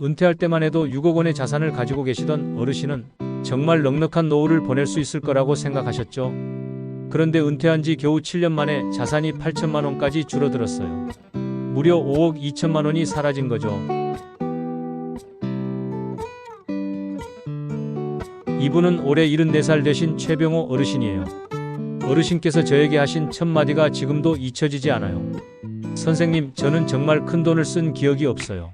은퇴할 때만 해도 6억 원의 자산을 가지고 계시던 어르신은 정말 넉넉한 노후를 보낼 수 있을 거라고 생각하셨죠. 그런데 은퇴한 지 겨우 7년 만에 자산이 8천만 원까지 줄어들었어요. 무려 5억 2천만 원이 사라진 거죠. 이분은 올해 74살 되신 최병호 어르신이에요. 어르신께서 저에게 하신 첫 마디가 지금도 잊혀지지 않아요. 선생님, 저는 정말 큰 돈을 쓴 기억이 없어요.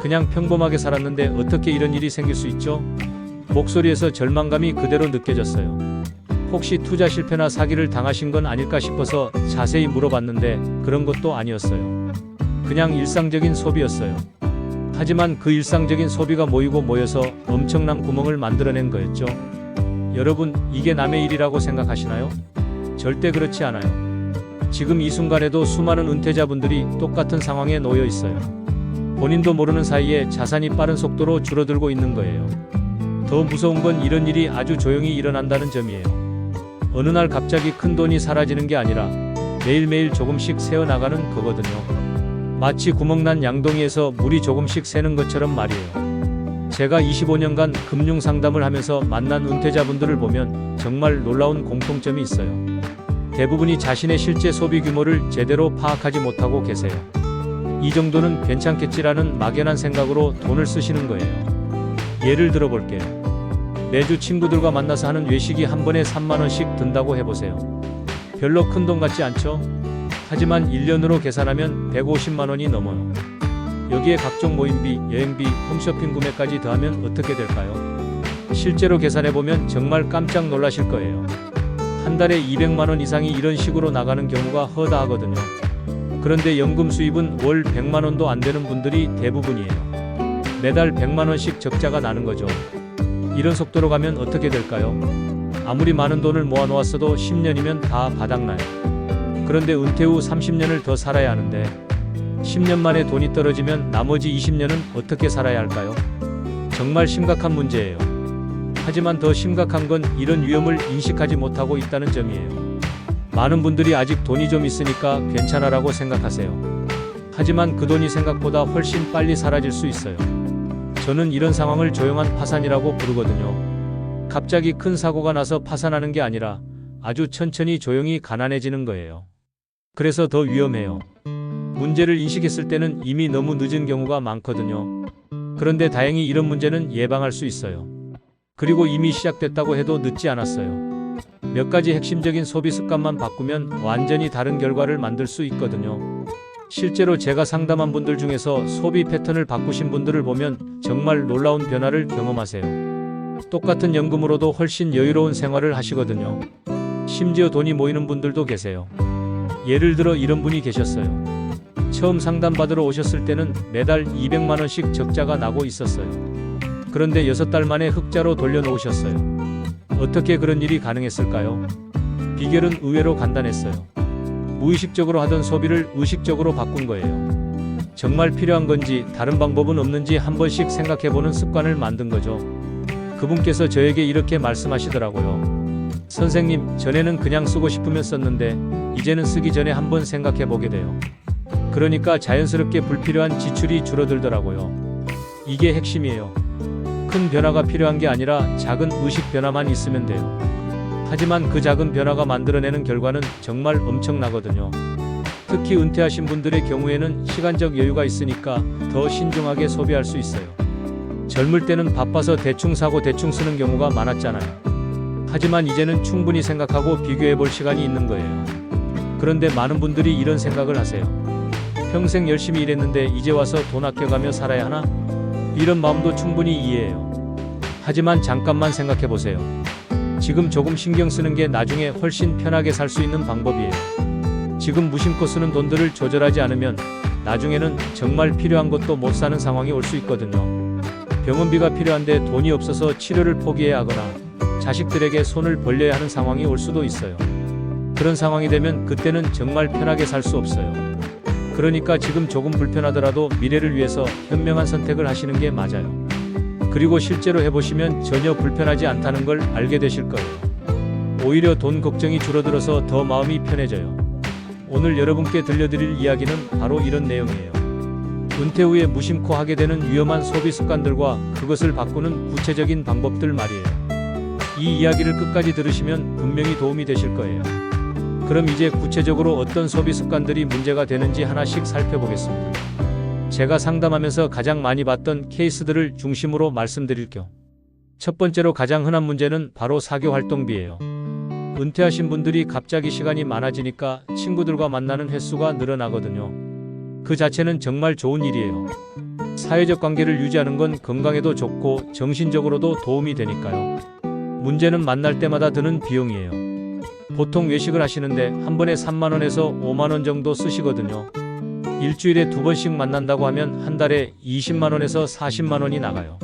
그냥 평범하게 살았는데 어떻게 이런 일이 생길 수 있죠? 목소리에서 절망감이 그대로 느껴졌어요. 혹시 투자 실패나 사기를 당하신 건 아닐까 싶어서 자세히 물어봤는데 그런 것도 아니었어요. 그냥 일상적인 소비였어요. 하지만 그 일상적인 소비가 모이고 모여서 엄청난 구멍을 만들어낸 거였죠. 여러분, 이게 남의 일이라고 생각하시나요? 절대 그렇지 않아요. 지금 이 순간에도 수많은 은퇴자분들이 똑같은 상황에 놓여 있어요. 본인도 모르는 사이에 자산이 빠른 속도로 줄어들고 있는 거예요. 더 무서운 건 이런 일이 아주 조용히 일어난다는 점이에요. 어느 날 갑자기 큰 돈이 사라지는 게 아니라 매일매일 조금씩 새어나가는 거거든요. 마치 구멍난 양동이에서 물이 조금씩 새는 것처럼 말이에요. 제가 25년간 금융 상담을 하면서 만난 은퇴자분들을 보면 정말 놀라운 공통점이 있어요. 대부분이 자신의 실제 소비 규모를 제대로 파악하지 못하고 계세요. 이 정도는 괜찮겠지라는 막연한 생각으로 돈을 쓰시는 거예요. 예를 들어 볼게요. 매주 친구들과 만나서 하는 외식이 한 번에 3만 원씩 든다고 해보세요. 별로 큰 돈 같지 않죠? 하지만 1년으로 계산하면 150만 원이 넘어요. 여기에 각종 모임비, 여행비, 홈쇼핑 구매까지 더하면 어떻게 될까요? 실제로 계산해보면 정말 깜짝 놀라실 거예요. 한 달에 200만 원 이상이 이런 식으로 나가는 경우가 허다하거든요. 그런데 연금 수입은 월 100만 원도 안 되는 분들이 대부분이에요. 매달 100만 원씩 적자가 나는 거죠. 이런 속도로 가면 어떻게 될까요? 아무리 많은 돈을 모아놓았어도 10년이면 다 바닥나요. 그런데 은퇴 후 30년을 더 살아야 하는데 10년 만에 돈이 떨어지면 나머지 20년은 어떻게 살아야 할까요? 정말 심각한 문제예요. 하지만 더 심각한 건 이런 위험을 인식하지 못하고 있다는 점이에요. 많은 분들이 아직 돈이 좀 있으니까 괜찮아라고 생각하세요. 하지만 그 돈이 생각보다 훨씬 빨리 사라질 수 있어요. 저는 이런 상황을 조용한 파산이라고 부르거든요. 갑자기 큰 사고가 나서 파산하는 게 아니라 아주 천천히 조용히 가난해지는 거예요. 그래서 더 위험해요. 문제를 인식했을 때는 이미 너무 늦은 경우가 많거든요. 그런데 다행히 이런 문제는 예방할 수 있어요. 그리고 이미 시작됐다고 해도 늦지 않았어요. 몇 가지 핵심적인 소비 습관만 바꾸면 완전히 다른 결과를 만들 수 있거든요. 실제로 제가 상담한 분들 중에서 소비 패턴을 바꾸신 분들을 보면 정말 놀라운 변화를 경험하세요. 똑같은 연금으로도 훨씬 여유로운 생활을 하시거든요. 심지어 돈이 모이는 분들도 계세요. 예를 들어 이런 분이 계셨어요. 처음 상담받으러 오셨을 때는 매달 200만 원씩 적자가 나고 있었어요. 그런데 6달 만에 흑자로 돌려놓으셨어요. 어떻게 그런 일이 가능했을까요? 비결은 의외로 간단했어요. 무의식적으로 하던 소비를 의식적으로 바꾼 거예요. 정말 필요한 건지 다른 방법은 없는지 한 번씩 생각해보는 습관을 만든 거죠. 그분께서 저에게 이렇게 말씀하시더라고요. 선생님, 전에는 그냥 쓰고 싶으면 썼는데 이제는 쓰기 전에 한번 생각해보게 돼요. 그러니까 자연스럽게 불필요한 지출이 줄어들더라고요. 이게 핵심이에요. 큰 변화가 필요한 게 아니라 작은 의식 변화만 있으면 돼요. 하지만 그 작은 변화가 만들어내는 결과는 정말 엄청나거든요. 특히 은퇴하신 분들의 경우에는 시간적 여유가 있으니까 더 신중하게 소비할 수 있어요. 젊을 때는 바빠서 대충 사고 대충 쓰는 경우가 많았잖아요. 하지만 이제는 충분히 생각하고 비교해 볼 시간이 있는 거예요. 그런데 많은 분들이 이런 생각을 하세요. 평생 열심히 일했는데 이제 와서 돈 아껴가며 살아야 하나? 이런 마음도 충분히 이해해요. 하지만 잠깐만 생각해 보세요. 지금 조금 신경 쓰는 게 나중에 훨씬 편하게 살 수 있는 방법이에요. 지금 무심코 쓰는 돈들을 조절하지 않으면 나중에는 정말 필요한 것도 못 사는 상황이 올 수 있거든요. 병원비가 필요한데 돈이 없어서 치료를 포기해야 하거나 자식들에게 손을 벌려야 하는 상황이 올 수도 있어요. 그런 상황이 되면 그때는 정말 편하게 살 수 없어요. 그러니까 지금 조금 불편하더라도 미래를 위해서 현명한 선택을 하시는 게 맞아요. 그리고 실제로 해보시면 전혀 불편하지 않다는 걸 알게 되실 거예요. 오히려 돈 걱정이 줄어들어서 더 마음이 편해져요. 오늘 여러분께 들려드릴 이야기는 바로 이런 내용이에요. 은퇴 후에 무심코 하게 되는 위험한 소비 습관들과 그것을 바꾸는 구체적인 방법들 말이에요. 이 이야기를 끝까지 들으시면 분명히 도움이 되실 거예요. 그럼 이제 구체적으로 어떤 소비 습관들이 문제가 되는지 하나씩 살펴보겠습니다. 제가 상담하면서 가장 많이 봤던 케이스들을 중심으로 말씀드릴게요. 첫 번째로 가장 흔한 문제는 바로 사교 활동비예요. 은퇴하신 분들이 갑자기 시간이 많아지니까 친구들과 만나는 횟수가 늘어나거든요. 그 자체는 정말 좋은 일이에요. 사회적 관계를 유지하는 건 건강에도 좋고 정신적으로도 도움이 되니까요. 문제는 만날 때마다 드는 비용이에요. 보통 외식을 하시는데 한 번에 3만원에서 5만원 정도 쓰시거든요. 일주일에 2번씩 만난다고 하면 한 달에 20만원에서 40만원이 나가요.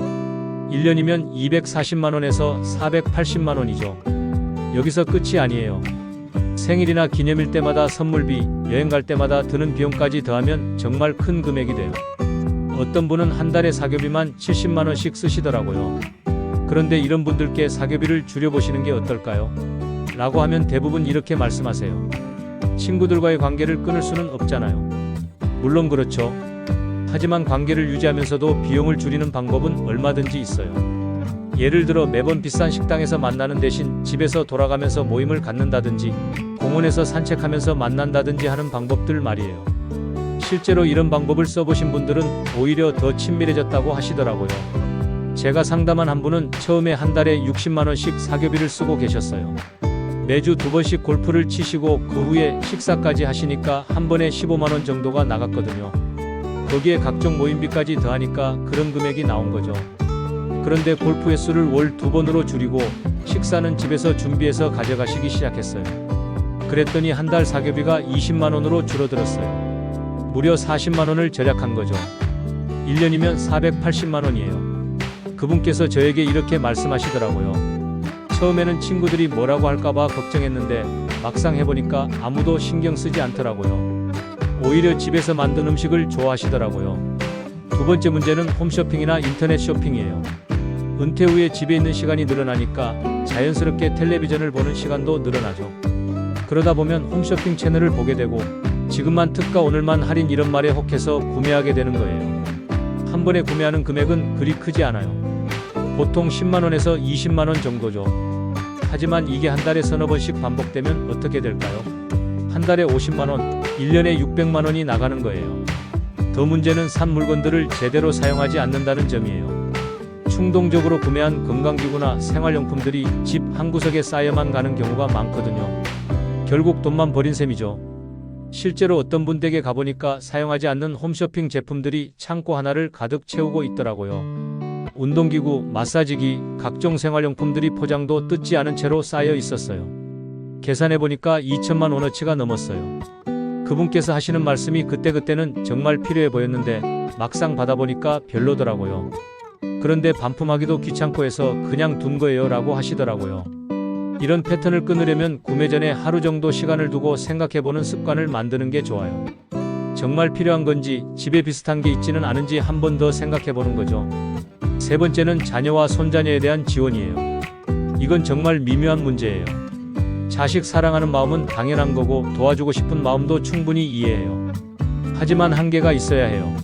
1년이면 240만원에서 480만원이죠. 여기서 끝이 아니에요. 생일이나 기념일 때마다 선물비, 여행 갈 때마다 드는 비용까지 더하면 정말 큰 금액이 돼요. 어떤 분은 한 달에 사교비만 70만원씩 쓰시더라고요. 그런데 이런 분들께 사교비를 줄여보시는 게 어떨까요? 라고 하면 대부분 이렇게 말씀하세요. 친구들과의 관계를 끊을 수는 없잖아요. 물론 그렇죠. 하지만 관계를 유지하면서도 비용을 줄이는 방법은 얼마든지 있어요. 예를 들어 매번 비싼 식당에서 만나는 대신 집에서 돌아가면서 모임을 갖는다든지 공원에서 산책하면서 만난다든지 하는 방법들 말이에요. 실제로 이런 방법을 써보신 분들은 오히려 더 친밀해졌다고 하시더라고요. 제가 상담한 한 분은 처음에 한 달에 60만원씩 사교비를 쓰고 계셨어요. 매주 2번씩 골프를 치시고 그 후에 식사까지 하시니까 한 번에 15만원 정도가 나갔거든요. 거기에 각종 모임비까지 더하니까 그런 금액이 나온 거죠. 그런데 골프 횟수를 월 2번으로 줄이고 식사는 집에서 준비해서 가져가시기 시작했어요. 그랬더니 한 달 사교비가 20만원으로 줄어들었어요. 무려 40만원을 절약한 거죠. 1년이면 480만원이에요. 그분께서 저에게 이렇게 말씀하시더라고요. 처음에는 친구들이 뭐라고 할까봐 걱정했는데 막상 해보니까 아무도 신경 쓰지 않더라고요. 오히려 집에서 만든 음식을 좋아하시더라고요. 두 번째 문제는 홈쇼핑이나 인터넷 쇼핑이에요. 은퇴 후에 집에 있는 시간이 늘어나니까 자연스럽게 텔레비전을 보는 시간도 늘어나죠. 그러다 보면 홈쇼핑 채널을 보게 되고 지금만 특가 오늘만 할인 이런 말에 혹해서 구매하게 되는 거예요. 한 번에 구매하는 금액은 그리 크지 않아요. 보통 10만원에서 20만원 정도죠. 하지만 이게 한 달에 서너 번씩 반복되면 어떻게 될까요? 한 달에 50만원, 1년에 600만원이 나가는 거예요. 더 문제는 산 물건들을 제대로 사용하지 않는다는 점이에요. 충동적으로 구매한 건강기구나 생활용품들이 집 한구석에 쌓여만 가는 경우가 많거든요. 결국 돈만 버린 셈이죠. 실제로 어떤 분 댁에 가보니까 사용하지 않는 홈쇼핑 제품들이 창고 하나를 가득 채우고 있더라고요. 운동기구, 마사지기, 각종 생활용품들이 포장도 뜯지 않은 채로 쌓여 있었어요. 계산해보니까 2천만 원어치가 넘었어요. 그분께서 하시는 말씀이 그때그때는 정말 필요해 보였는데 막상 받아보니까 별로더라고요. 그런데 반품하기도 귀찮고 해서 그냥 둔 거예요 라고 하시더라고요. 이런 패턴을 끊으려면 구매 전에 하루 정도 시간을 두고 생각해보는 습관을 만드는 게 좋아요. 정말 필요한 건지 집에 비슷한 게 있지는 않은지 한 번 더 생각해보는 거죠. 세 번째는 자녀와 손자녀에 대한 지원이에요. 이건 정말 미묘한 문제예요. 자식 사랑하는 마음은 당연한 거고 도와주고 싶은 마음도 충분히 이해해요. 하지만 한계가 있어야 해요.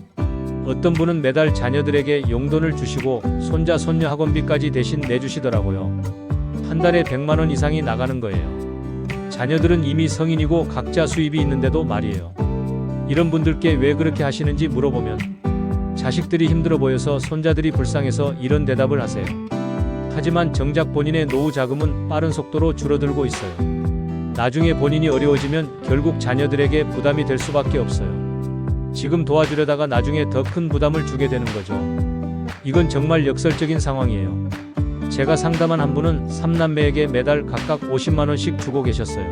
어떤 분은 매달 자녀들에게 용돈을 주시고 손자 손녀 학원비까지 대신 내주시더라고요. 한 달에 100만원 이상이 나가는 거예요. 자녀들은 이미 성인이고 각자 수입이 있는데도 말이에요. 이런 분들께 왜 그렇게 하시는지 물어보면 자식들이 힘들어 보여서 손자들이 불쌍해서 이런 대답을 하세요. 하지만 정작 본인의 노후 자금은 빠른 속도로 줄어들고 있어요. 나중에 본인이 어려워지면 결국 자녀들에게 부담이 될 수밖에 없어요. 지금 도와주려다가 나중에 더 큰 부담을 주게 되는 거죠. 이건 정말 역설적인 상황이에요. 제가 상담한 한 분은 3남매에게 매달 각각 50만원씩 주고 계셨어요.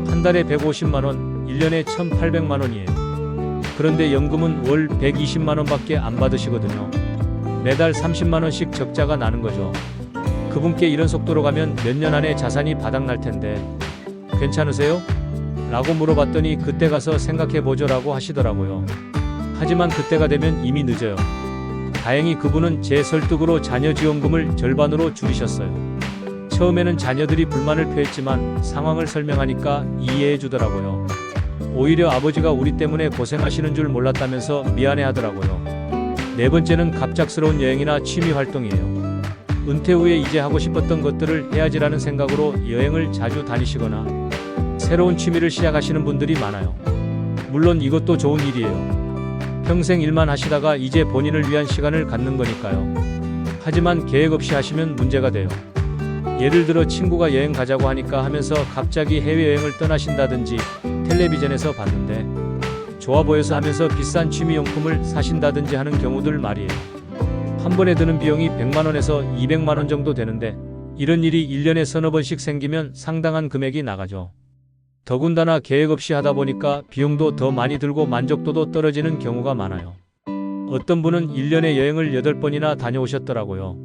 한 달에 150만원, 1년에 1800만원이에요. 그런데 연금은 월 120만원밖에 안 받으시거든요. 매달 30만원씩 적자가 나는 거죠. 그분께 이런 속도로 가면 몇 년 안에 자산이 바닥날 텐데 괜찮으세요? 라고 물어봤더니 그때 가서 생각해보죠 라고 하시더라고요. 하지만 그때가 되면 이미 늦어요. 다행히 그분은 제 설득으로 자녀 지원금을 절반으로 줄이셨어요. 처음에는 자녀들이 불만을 표했지만 상황을 설명하니까 이해해 주더라고요. 오히려 아버지가 우리 때문에 고생하시는 줄 몰랐다면서 미안해 하더라고요. 네 번째는 갑작스러운 여행이나 취미 활동이에요. 은퇴 후에 이제 하고 싶었던 것들을 해야지라는 생각으로 여행을 자주 다니시거나 새로운 취미를 시작하시는 분들이 많아요. 물론 이것도 좋은 일이에요. 평생 일만 하시다가 이제 본인을 위한 시간을 갖는 거니까요. 하지만 계획 없이 하시면 문제가 돼요. 예를 들어 친구가 여행 가자고 하니까 하면서 갑자기 해외여행을 떠나신다든지 텔레비전에서 봤는데 좋아 보여서 하면서 비싼 취미용품을 사신다든지 하는 경우들 말이에요. 한 번에 드는 비용이 100만원에서 200만원 정도 되는데 이런 일이 1년에 서너 번씩 생기면 상당한 금액이 나가죠. 더군다나 계획 없이 하다 보니까 비용도 더 많이 들고 만족도도 떨어지는 경우가 많아요. 어떤 분은 1년에 여행을 8번이나 다녀오셨더라고요.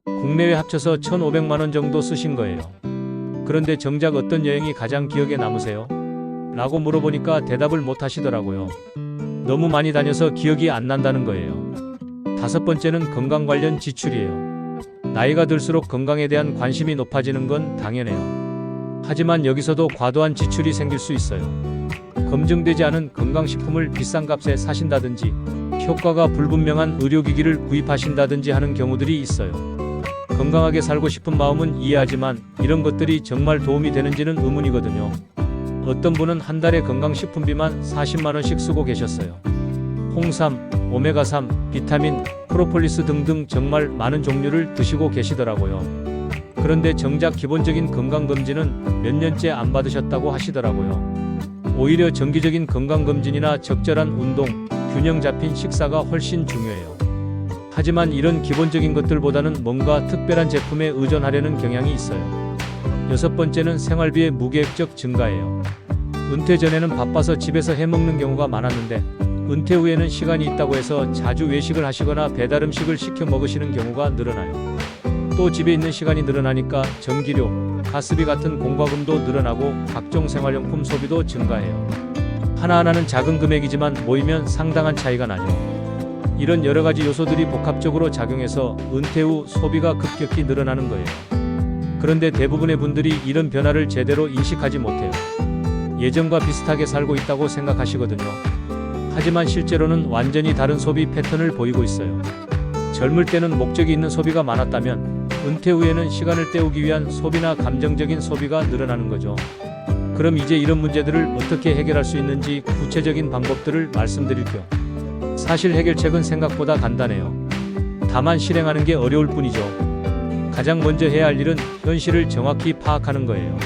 국내외 합쳐서 1,500만원 정도 쓰신 거예요. 그런데 정작 어떤 여행이 가장 기억에 남으세요? 라고 물어보니까 대답을 못 하시더라고요. 너무 많이 다녀서 기억이 안 난다는 거예요. 다섯 번째는 건강 관련 지출이에요. 나이가 들수록 건강에 대한 관심이 높아지는 건 당연해요. 하지만 여기서도 과도한 지출이 생길 수 있어요. 검증되지 않은 건강식품을 비싼 값에 사신다든지 효과가 불분명한 의료기기를 구입하신다든지 하는 경우들이 있어요. 건강하게 살고 싶은 마음은 이해하지만 이런 것들이 정말 도움이 되는지는 의문이거든요. 어떤 분은 한 달에 건강식품비만 40만원씩 쓰고 계셨어요. 홍삼, 오메가3, 비타민, 프로폴리스 등등 정말 많은 종류를 드시고 계시더라고요. 그런데 정작 기본적인 건강검진은 몇 년째 안 받으셨다고 하시더라고요. 오히려 정기적인 건강검진이나 적절한 운동, 균형 잡힌 식사가 훨씬 중요해요. 하지만 이런 기본적인 것들보다는 뭔가 특별한 제품에 의존하려는 경향이 있어요. 여섯 번째는 생활비의 무계획적 증가예요. 은퇴 전에는 바빠서 집에서 해먹는 경우가 많았는데 은퇴 후에는 시간이 있다고 해서 자주 외식을 하시거나 배달 음식을 시켜 먹으시는 경우가 늘어나요. 또 집에 있는 시간이 늘어나니까 전기료, 가스비 같은 공과금도 늘어나고 각종 생활용품 소비도 증가해요. 하나하나는 작은 금액이지만 모이면 상당한 차이가 나죠. 이런 여러가지 요소들이 복합적으로 작용해서 은퇴 후 소비가 급격히 늘어나는 거예요. 그런데 대부분의 분들이 이런 변화를 제대로 인식하지 못해요. 예전과 비슷하게 살고 있다고 생각하시거든요. 하지만 실제로는 완전히 다른 소비 패턴을 보이고 있어요. 젊을 때는 목적이 있는 소비가 많았다면 은퇴 후에는 시간을 때우기 위한 소비나 감정적인 소비가 늘어나는 거죠. 그럼 이제 이런 문제들을 어떻게 해결할 수 있는지 구체적인 방법들을 말씀드릴게요. 사실 해결책은 생각보다 간단해요. 다만 실행하는 게 어려울 뿐이죠. 가장 먼저 해야 할 일은 현실을 정확히 파악하는 거예요.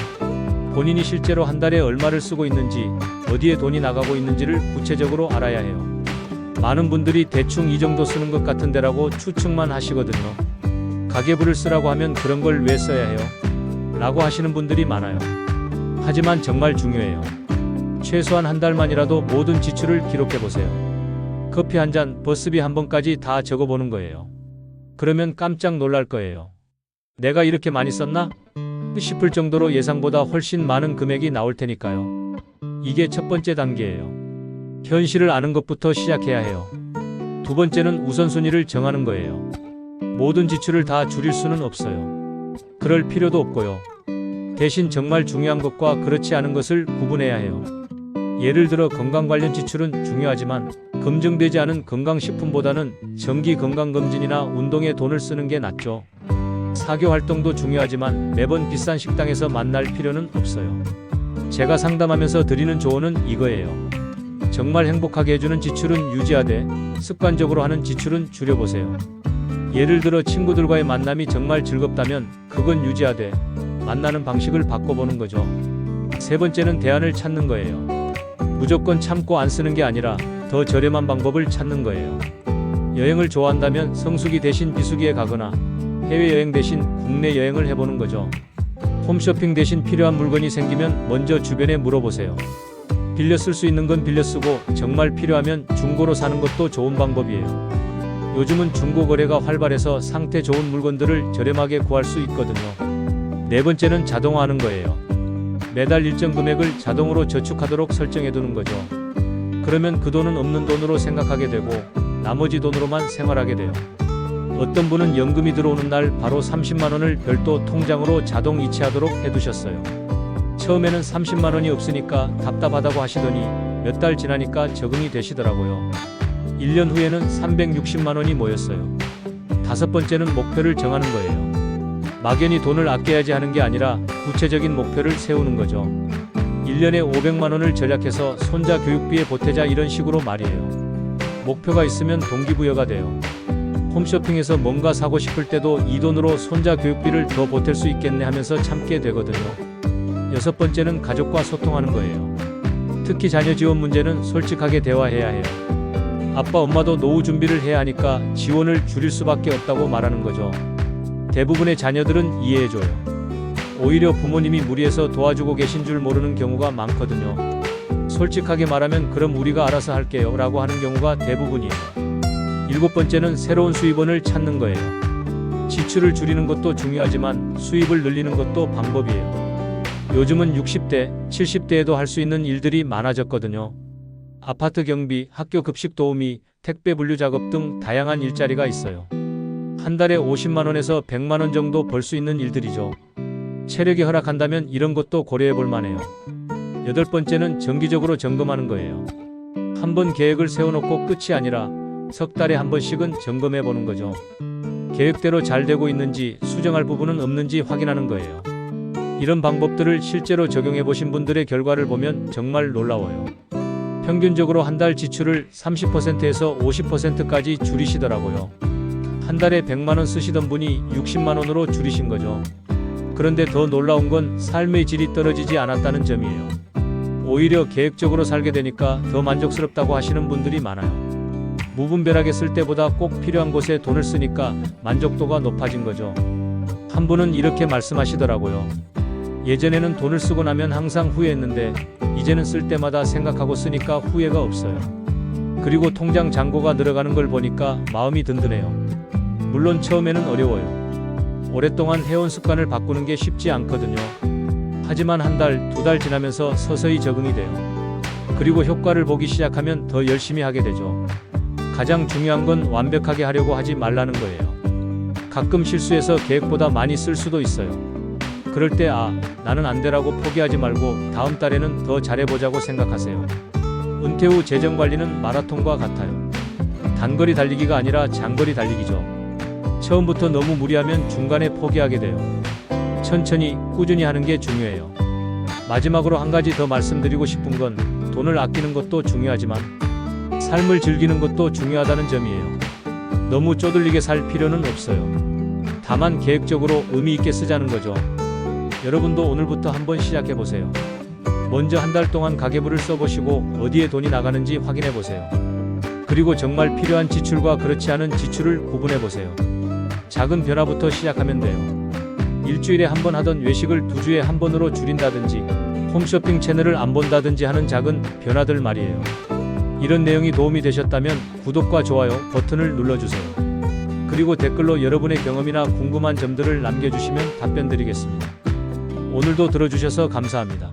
본인이 실제로 한 달에 얼마를 쓰고 있는지, 어디에 돈이 나가고 있는지를 구체적으로 알아야 해요. 많은 분들이 대충 이 정도 쓰는 것 같은데라고 추측만 하시거든요. 가계부를 쓰라고 하면 그런 걸 왜 써야 해요? 라고 하시는 분들이 많아요. 하지만 정말 중요해요. 최소한 한 달만이라도 모든 지출을 기록해보세요. 커피 한 잔, 버스비 한 번까지 다 적어보는 거예요. 그러면 깜짝 놀랄 거예요. 내가 이렇게 많이 썼나? 싶을 정도로 예상보다 훨씬 많은 금액이 나올 테니까요. 이게 첫 번째 단계예요. 현실을 아는 것부터 시작해야 해요. 두 번째는 우선순위를 정하는 거예요. 모든 지출을 다 줄일 수는 없어요. 그럴 필요도 없고요. 대신 정말 중요한 것과 그렇지 않은 것을 구분해야 해요. 예를 들어 건강 관련 지출은 중요하지만 검증되지 않은 건강식품보다는 정기 건강검진이나 운동에 돈을 쓰는 게 낫죠. 사교 활동도 중요하지만 매번 비싼 식당에서 만날 필요는 없어요. 제가 상담하면서 드리는 조언은 이거예요. 정말 행복하게 해주는 지출은 유지하되 습관적으로 하는 지출은 줄여보세요. 예를 들어 친구들과의 만남이 정말 즐겁다면 그건 유지하되 만나는 방식을 바꿔보는 거죠. 세 번째는 대안을 찾는 거예요. 무조건 참고 안 쓰는 게 아니라 더 저렴한 방법을 찾는 거예요. 여행을 좋아한다면 성수기 대신 비수기에 가거나 해외여행 대신 국내 여행을 해보는 거죠. 홈쇼핑 대신 필요한 물건이 생기면 먼저 주변에 물어보세요. 빌려 쓸 수 있는 건 빌려 쓰고 정말 필요하면 중고로 사는 것도 좋은 방법이에요. 요즘은 중고 거래가 활발해서 상태 좋은 물건들을 저렴하게 구할 수 있거든요. 네 번째는 자동화하는 거예요. 매달 일정 금액을 자동으로 저축하도록 설정해 두는 거죠. 그러면 그 돈은 없는 돈으로 생각하게 되고 나머지 돈으로만 생활하게 돼요. 어떤 분은 연금이 들어오는 날 바로 30만원을 별도 통장으로 자동 이체하도록 해두셨어요. 처음에는 30만원이 없으니까 답답하다고 하시더니 몇 달 지나니까 적응이 되시더라고요. 1년 후에는 360만 원이 모였어요. 다섯 번째는 목표를 정하는 거예요. 막연히 돈을 아껴야지 하는 게 아니라 구체적인 목표를 세우는 거죠. 1년에 500만 원을 절약해서 손자 교육비에 보태자, 이런 식으로 말이에요. 목표가 있으면 동기부여가 돼요. 홈쇼핑에서 뭔가 사고 싶을 때도 이 돈으로 손자 교육비를 더 보탤 수 있겠네 하면서 참게 되거든요. 여섯 번째는 가족과 소통하는 거예요. 특히 자녀 지원 문제는 솔직하게 대화해야 해요. 아빠 엄마도 노후 준비를 해야 하니까 지원을 줄일 수밖에 없다고 말하는 거죠. 대부분의 자녀들은 이해해줘요. 오히려 부모님이 무리해서 도와주고 계신 줄 모르는 경우가 많거든요. 솔직하게 말하면 그럼 우리가 알아서 할게요 라고 하는 경우가 대부분이에요. 일곱 번째는 새로운 수입원을 찾는 거예요. 지출을 줄이는 것도 중요하지만 수입을 늘리는 것도 방법이에요. 요즘은 60대, 70대에도 할 수 있는 일들이 많아졌거든요. 아파트 경비, 학교 급식 도우미, 택배 분류 작업 등 다양한 일자리가 있어요. 한 달에 50만 원에서 100만 원 정도 벌 수 있는 일들이죠. 체력이 허락한다면 이런 것도 고려해 볼 만해요. 여덟 번째는 정기적으로 점검하는 거예요. 한번 계획을 세워놓고 끝이 아니라 석 달에 한 번씩은 점검해 보는 거죠. 계획대로 잘 되고 있는지, 수정할 부분은 없는지 확인하는 거예요. 이런 방법들을 실제로 적용해 보신 분들의 결과를 보면 정말 놀라워요. 평균적으로 한 달 지출을 30%에서 50%까지 줄이시더라고요. 한 달에 100만 원 쓰시던 분이 60만 원으로 줄이신 거죠. 그런데 더 놀라운 건 삶의 질이 떨어지지 않았다는 점이에요. 오히려 계획적으로 살게 되니까 더 만족스럽다고 하시는 분들이 많아요. 무분별하게 쓸 때보다 꼭 필요한 곳에 돈을 쓰니까 만족도가 높아진 거죠. 한 분은 이렇게 말씀하시더라고요. 예전에는 돈을 쓰고 나면 항상 후회했는데 이제는 쓸 때마다 생각하고 쓰니까 후회가 없어요. 그리고 통장 잔고가 늘어가는 걸 보니까 마음이 든든해요. 물론 처음에는 어려워요. 오랫동안 해온 습관을 바꾸는 게 쉽지 않거든요. 하지만 한 달, 두 달 지나면서 서서히 적응이 돼요. 그리고 효과를 보기 시작하면 더 열심히 하게 되죠. 가장 중요한 건 완벽하게 하려고 하지 말라는 거예요. 가끔 실수해서 계획보다 많이 쓸 수도 있어요. 그럴 때 나는 안 되라고 포기하지 말고 다음 달에는 더 잘해보자고 생각하세요. 은퇴 후 재정관리는 마라톤과 같아요. 단거리 달리기가 아니라 장거리 달리기죠. 처음부터 너무 무리하면 중간에 포기하게 돼요. 천천히 꾸준히 하는 게 중요해요. 마지막으로 한 가지 더 말씀드리고 싶은 건 돈을 아끼는 것도 중요하지만 삶을 즐기는 것도 중요하다는 점이에요. 너무 쪼들리게 살 필요는 없어요. 다만 계획적으로 의미 있게 쓰자는 거죠. 여러분도 오늘부터 한번 시작해보세요. 먼저 한 달 동안 가계부를 써보시고 어디에 돈이 나가는지 확인해보세요. 그리고 정말 필요한 지출과 그렇지 않은 지출을 구분해보세요. 작은 변화부터 시작하면 돼요. 일주일에 한 번 하던 외식을 2주에 한 번으로 줄인다든지 홈쇼핑 채널을 안 본다든지 하는 작은 변화들 말이에요. 이런 내용이 도움이 되셨다면 구독과 좋아요 버튼을 눌러주세요. 그리고 댓글로 여러분의 경험이나 궁금한 점들을 남겨주시면 답변 드리겠습니다. 오늘도 들어주셔서 감사합니다.